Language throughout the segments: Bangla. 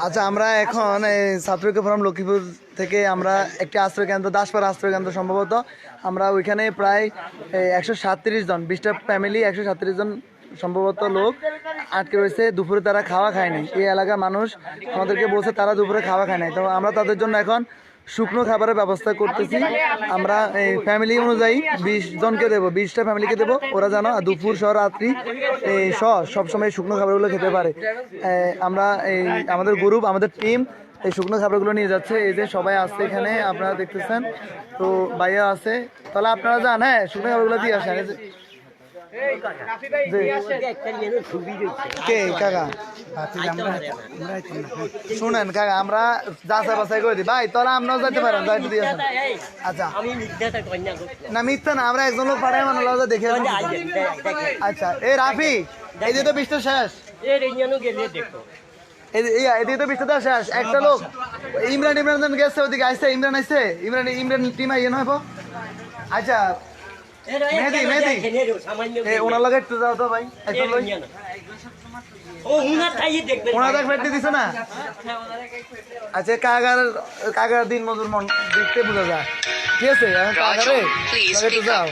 আচ্ছা, আমরা এখন ছাত্রৈক্য ফোরাম লক্ষ্মীপুর থেকে আমরা একটি আশ্রয়কেন্দ্র, দাসপাড়া আশ্রয়কেন্দ্র সম্ভবত, আমরা ওইখানে প্রায় 137 জন, 20টা ফ্যামিলি, 137 জন সম্ভবত লোক আটকে রয়েছে। দুপুরে তারা খাওয়া খায় নাই। এই এলাকার মানুষ আমাদেরকে বলছে তারা দুপুরে খাওয়া খায় নাই। তো আমরা তাদের জন্য এখন শুকনো খাবারের ব্যবস্থা করতেছি। আমরা এই ফ্যামিলি অনুযায়ী 20 জনকে দেবো, 20টা ফ্যামিলিকে দেবো। ওরা যেন দুপুর সহ রাত্রি সবসময় শুকনো খাবারগুলো খেতে পারে। আমরা এই আমাদের গ্রুপ, আমাদের টিম এই শুকনো খাবারগুলো নিয়ে যাচ্ছে। এই যে সবাই আসছে এখানে, আপনারা দেখতেছেন। তো ভাইয়া আছে, তাহলে আপনারা যান, হ্যাঁ শুকনো খাবারগুলো দিয়ে আসেন। শুনেন কাকা, আমরা যাচাই বাছাই করে দিই ভাই, তাহলে আপনারাও যেতে পারেন, যাইতে দিয়ে আসেন। আচ্ছা না, মিথ্যা না, আমরা একজন লোক পাঠাই মানে দেখে। আচ্ছা এই রাফি, এই যে তো 20টা শেষ, এদিকে তো 20টা শেষ। একটা লোক ইমরান গেছে, ওদিকে আসছে, ইমরান আসছে, ইমরান টিম আইয়ে নয়। আচ্ছা মেহেদি ওনার লগে একটু যাও তো ভাই, ওনাদের ফেটে দিছে না। আচ্ছা কাগার দিন মজুর মন দেখতে বোঝা যায়, ঠিক আছে। কাগারে একটু যাও।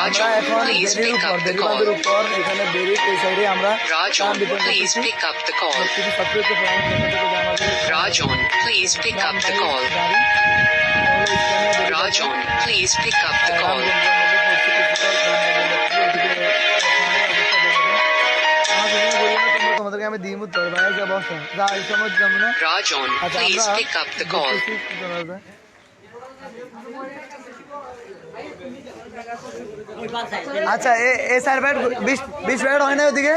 আমরা এখন বেরিবাঁধের উপর, এখানে বেরিয়ে এই সাইডে আমরা Rajon, please pick up the call. Rajon, please pick up the call. Rajon, please pick up the call. তোমাদেরকে আমি দিই মুত ভাই, যা বসো যা এই সময় যাবো না। Rajon, please pick up the call. আচ্ছা এই সার্ভার 20 মিনিট হয় না ওদিকে,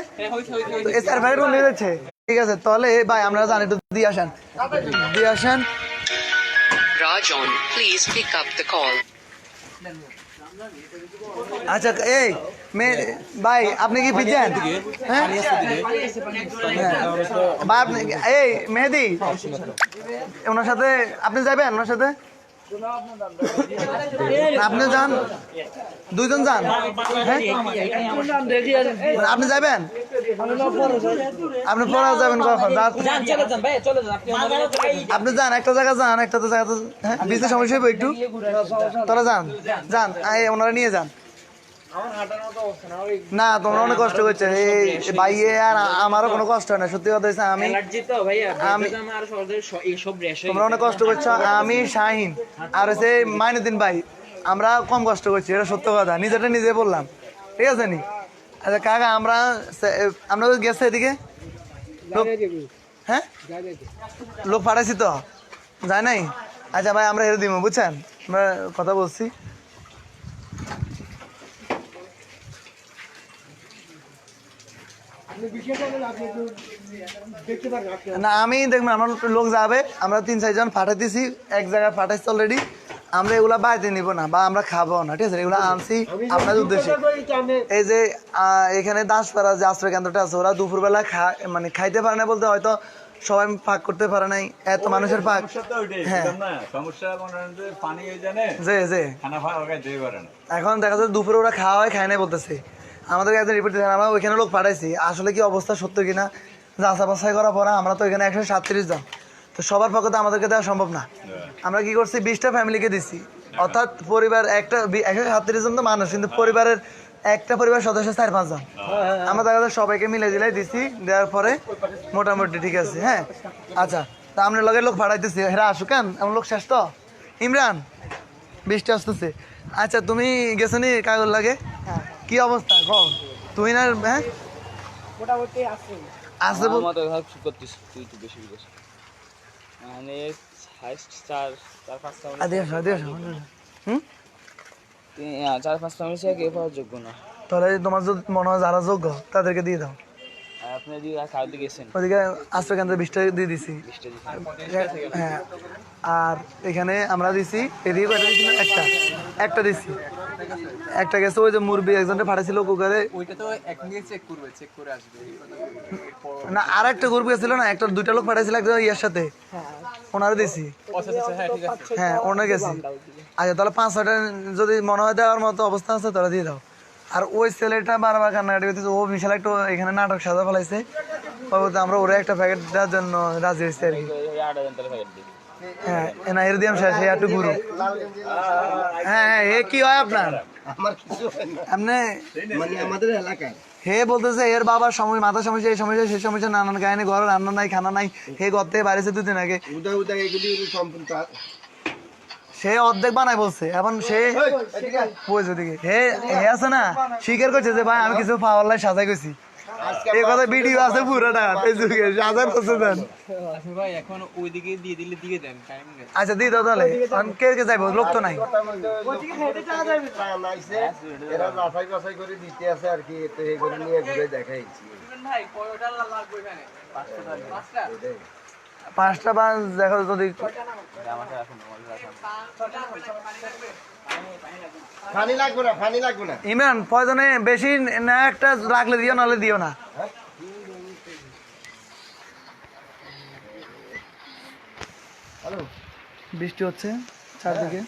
এই সার্ভার নিয়ে যাচ্ছে, ঠিক আছে। তাহলে ভাই আমরা জানি, একটু দিয়ে আসেন, দিয়ে আসেন। Rajon, please pick up the call. আচ্ছা এই ভাই আপনি কি পিছেন? হ্যাঁ এই মেহেদি, ওনার সাথে আপনি যাবেন, ওনার সাথে আপনি যান, দুইজন যান। হ্যাঁ আপনি যাবেন, আপনি পরে যাবেন কখন? আপনি যান, একটা জায়গা যান, একটা তো জায়গা তো বিজনেস সমস্যা হইব একটু, তোরা যান যান, ওনারা নিয়ে যান। না তোমরা অনেক কষ্ট করছো এই ভাইয়ে, আর আমারও কোনো কষ্ট হয় না, সত্যি কথা হচ্ছে। তোমরা অনেক কষ্ট করছো, আমি শাহিন আর হচ্ছে মাইনুদ্দিন ভাই, আমরা কম কষ্ট করছি, এটা সত্য কথা, নিজেটা নিজে বললাম, ঠিক আছে নি। আচ্ছা কাকা, আমরা গেছে এদিকে লোক, হ্যাঁ লোক পাঠাইছি তো, যায় নাই। আচ্ছা ভাই আমরা হেরে দিব, বুঝছেন, আমরা কথা বলছি। না আমি দেখবেন, আমার লোক যাবে, আমরা 3-4 জন পাঠাইতেছি, এক জায়গায় পাঠাইছি অলরেডি। আমরা এগুলা বাড়িতে নিব না বা আমরা খাবো না, ঠিক আছে। এগুলো আনছি আপনাদের উদ্দেশ্যে। এই যে এখানে দাসপাড়া যে আশ্রয় কেন্দ্রটা আছে, ওরা দুপুরবেলা মানে খাইতে পারে না, বলতে হয়তো সবাই পাক করতে পারে নাই, এত মানুষের পাক। হ্যাঁ এখন দেখা যাচ্ছে দুপুরে ওরা খাওয়া হয়, খায় নাই বলতেছে। আমাদেরকে একজন রিপোর্ট দিয়েছেন, আমরা ওইখানে লোক পাঠাইছি, আসলে কি অবস্থা সত্য কিনা যাচা বাছাই করার পরে আমরা তো এখানে 137 জন, তো সবার পক্ষে তো আমাদেরকে দেওয়া সম্ভব না। আমরা কি করছি, 20টা ফ্যামিলিকে দিচ্ছি, অর্থাৎ পরিবার একটা 137 জন তো মানুষ, কিন্তু পরিবারের একটা পরিবার সদস্য 4-5 জন, আমরা দেখা যায় সবাইকে মিলে দিলাই দিচ্ছি, দেওয়ার পরে মোটামুটি ঠিক আছে। হ্যাঁ আচ্ছা, তা আমরা লগের লোক পাঠাইতেছি, হেরা আসুক, কেন আমার লোক শেষ তো। ইমরান 20টা আসতেছে। আচ্ছা তুমি গেছো নি কাগজ লাগে, কি অবস্থা কম তুই না? হ্যাঁ মোটামুটি আছে আছে করতেছিস তুই তো বেশি বেশি মানে 4-5টা কে পাওয়ার যোগ্য না, তাহলে তোমার যদি মনে হয় যারা যোগ্য তাদেরকে দিয়ে দাও। আপনি ওদিকে আশ্রয় কেন্দ্রে 20টা দিয়ে দিছি। হ্যাঁ আর এখানে আমরা দিছি, এদিকে কয়টা দিছি? একটা দিছি, একটা গেছে ওই যে মুরবি একজনটা পাঠাইছিল কুকারে, ওইটা তো চেক করে আসবে না। আর একটা গ্রুপ গেছিল না, একটা 2টা লোক পাঠাইছিল একজন ইয়ার সাথে, ওনারা দিছি। হ্যাঁ ওনারা গেছি। আচ্ছা তাহলে 5-6টা যদি মনে হয় দেওয়ার মতো অবস্থা আছে তাহলে দিয়ে দাও। আর ওই ছেলেটা বারবার কান্নাকাটি করতেছে, ও বিশাল একটা এখানে নাটক সাজা ফেলাইছে, পরবর্তী আমরা ওরা একটা প্যাকেট দেওয়ার জন্য রাজি হয়েছি আর কি। হ্যাঁ না এর দিয়ে শেষ এই একটু গুরু। হ্যাঁ হ্যাঁ এ কি হয় আপনার আমার কিছু হয় না। আপনি মানে আমাদের এলাকায় হে বলতেছে এর বাবার সময় মাথা সমস্যা এই সমস্যা সেই সমস্যা নানান কাহিনী, ঘরে রান্না নাই খানা নাই, হে ঘর থেকে বাইরেছে 2 দিন আগে, উদা উদা এগুলি সম্পূর্ণ সে অর্ধেক বানাই বলছে এখন সে বলছে দিকে হে হে আছে না স্বীকার করছে যে ভাই আমি কিছু পাওয়ার লাই সাজাই গেছি, এই কথা ভিডিও আছে পুরোটা ফেসবুকে সাজার করছে দেন। ভাই এখন ওইদিকে দিয়ে দিলে দিয়ে দেন টাইম নেই। আচ্ছা দিই দাও তাহলে এখন কে কে যাইবো, লোক তো নাই। এরা বাছাই বাছাই করে দিতে আছে আর কি, তো এই করে নিয়ে ঘুরে দেখাইছি। ভাই কয়টা লাগবে এখানে? 5টা। 5টা বা দেখো যদি ফানি লাগবে না, ফানি লাগবে না। ইমরান প্রয়োজনে বেশি না একটা রাখলে দিও নাহলে দিও না। হ্যালো, বৃষ্টি হচ্ছে চারদিকে।